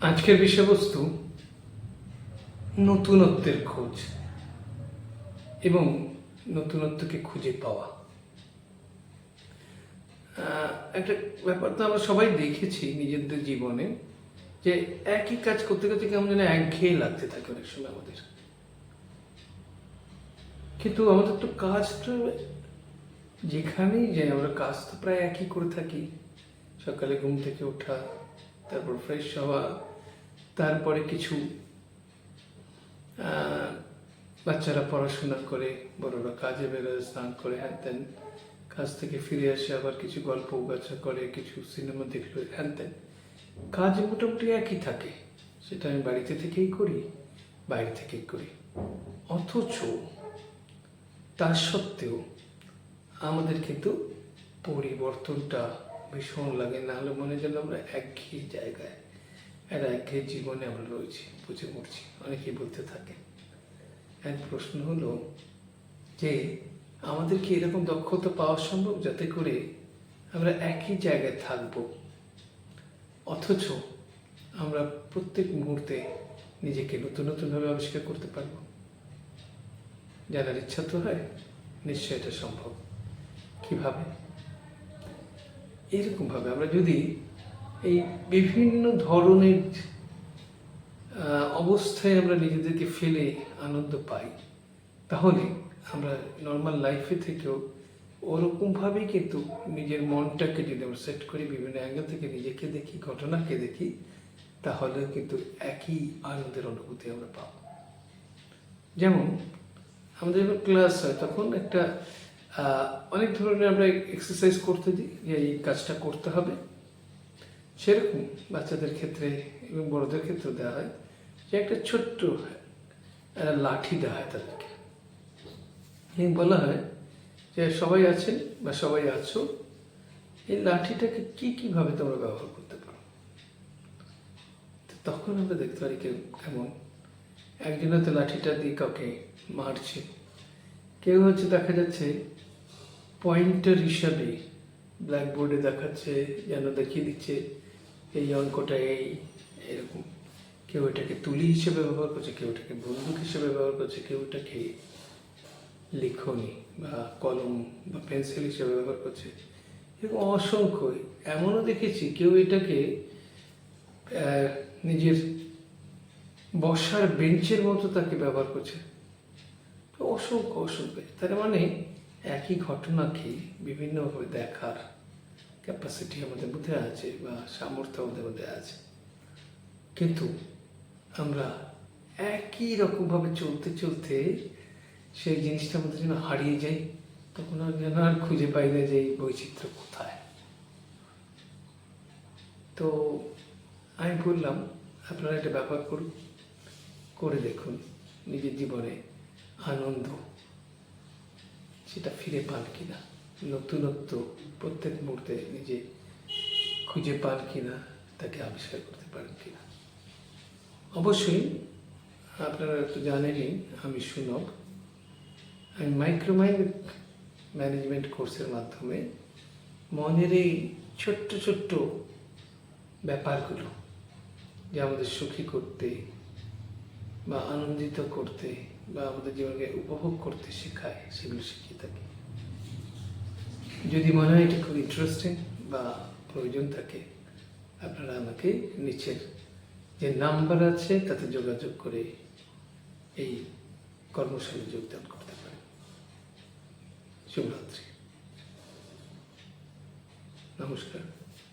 আজকের বিষয়বস্তু নতুনত্বের খোঁজ এবং নতুনত্বকে খুঁজে পাওয়া। একটা ব্যাপার তো আমরা সবাই দেখেছি নিজেদের জীবনে, যে একই কাজ করতে করতে কেমন যেন একঘেয়ে লাগতে থাকে অনেক সময় আমাদের। কিন্তু আমাদের তো কাজটা যেখানেই যাই আমরা কাজ তো প্রায় একই করে থাকি। সকালে ঘুম থেকে ওঠা, তারপর ফ্রেশ হওয়া, তারপরে কিছু বাচ্চারা পড়াশোনা করে, বড়রা কাজে বেরোয়, স্নান করে, হ্যান ত্যান, কাজ থেকে ফিরে আসে, আবার কিছু গল্প গাছা করে, কিছু সিনেমা দেখলো, হ্যান ত্যান। কাজ মোটামুটি একই থাকে, সেটা আমি বাড়িতে থেকেই করি, বাইরে থেকেই করি। অথচ তার সত্ত্বেও আমাদের কিন্তু পরিবর্তনটা ভীষণ লাগে। না হলে মনে যেন আমরা একঘেয়ে জায়গায়, একটা একঘেয়ে জীবনে আমরা রয়েছি, বুঝে মরছি, অনেকেই বলতে থাকে। এক প্রশ্ন হলো যে আমাদের কি এরকম দক্ষতা পাওয়া সম্ভব যাতে করে আমরা একই জায়গায় থাকব, অথচ আমরা প্রত্যেক মুহূর্তে নিজেকে নতুন নতুনভাবে আবিষ্কার করতে পারবো? জানার ইচ্ছা তো হয়, নিশ্চয় এটা সম্ভব। কিভাবে? এরকমভাবে আমরা যদি এই বিভিন্ন ধরনের অবস্থায় আমরা নিজেদেরকে ফেলে আনন্দ পাই, তাহলে আমরা নর্মাল লাইফে থেকেও ওরকমভাবেই কিন্তু নিজের মনটাকে যদি আমরা সেট করি, বিভিন্ন অ্যাঙ্গেল থেকে নিজেকে দেখি, ঘটনাকে দেখি, তাহলেও কিন্তু একই আনন্দের অনুভূতি আমরা পাব। যেমন আমাদের যখন ক্লাস হয় তখন একটা অনেক ধরনের আমরা এক্সারসাইজ করতে দিই, যে এই কাজটা করতে হবে। সেরকম বাচ্চাদের ক্ষেত্রে এবং বড়দের ক্ষেত্রেও দেওয়া হয়, যে একটা ছোট্ট একটা লাঠি দেওয়া হয় তাদেরকে। বলা হয় যে সবাই আছেন বা সবাই আছো, এই লাঠিটাকে কীভাবে তোমরা ব্যবহার করতে পারো। তখন আমরা দেখতে পারি কেমন একজন হয়তো লাঠিটা দিয়ে কাউকে মারছে, কেউ হচ্ছে দেখা যাচ্ছে পয়েন্টার হিসাবে ব্ল্যাকবোর্ডে দেখাচ্ছে, যেন দেখিয়ে দিচ্ছে এই অঙ্কটা এরকম। কেউ এটাকে তুলি হিসেবে ব্যবহার করছে, কেউ এটাকে বন্দুক হিসেবে ব্যবহার করছে, কেউ এটাকে লিখনি বা কলম বা পেন্সিল হিসেবে ব্যবহার করছে। এবং অসংখ্য এমনও দেখেছি কেউ এটাকে নিজের বসার বেঞ্চের মতো তাকে ব্যবহার করছে। তো অসংখ্য তার মানে একই ঘটনাকে বিভিন্নভাবে দেখার ক্যাপাসিটি আমাদের মধ্যে আছে বা সামর্থ্য আমাদের মধ্যে আছে। কিন্তু আমরা একই রকমভাবে চলতে চলতে সেই জিনিসটা আমাদের যেন হারিয়ে যাই, তখন আর যেন আর খুঁজে পাই না যে এই বৈচিত্র্য কোথায়। তো আমি বললাম আপনারা এটা ব্যবহার করুন, করে দেখুন নিজের জীবনে আনন্দ সেটা ফিরে পান কিনা, নতুনত্ব প্রত্যেক মুহূর্তে নিজে খুঁজে পান কিনা, তাকে আবিষ্কার করতে পারেন কিনা। অবশ্যই আপনারা তো জানেনই আমি সুনব। আমি মাইক্রোমাইন্ড ম্যানেজমেন্ট কোর্সের মাধ্যমে মনের এই ছোট্ট ছোট্ট ব্যাপারগুলো যে আমাদের সুখী করতে বা আনন্দিত করতে বা আমাদের জীবনকে উপভোগ করতে শেখায়, সেগুলো শিখিয়ে থাকি। যদি মনে হয় এটা খুব ইন্টারেস্টিং বা প্রয়োজন থাকে, আপনারা আমাকে নিচের যে নাম্বার আছে তাতে যোগাযোগ করে এই কর্মশালায় যোগদান করতে পারেন। শুভরাত্রি, নমস্কার।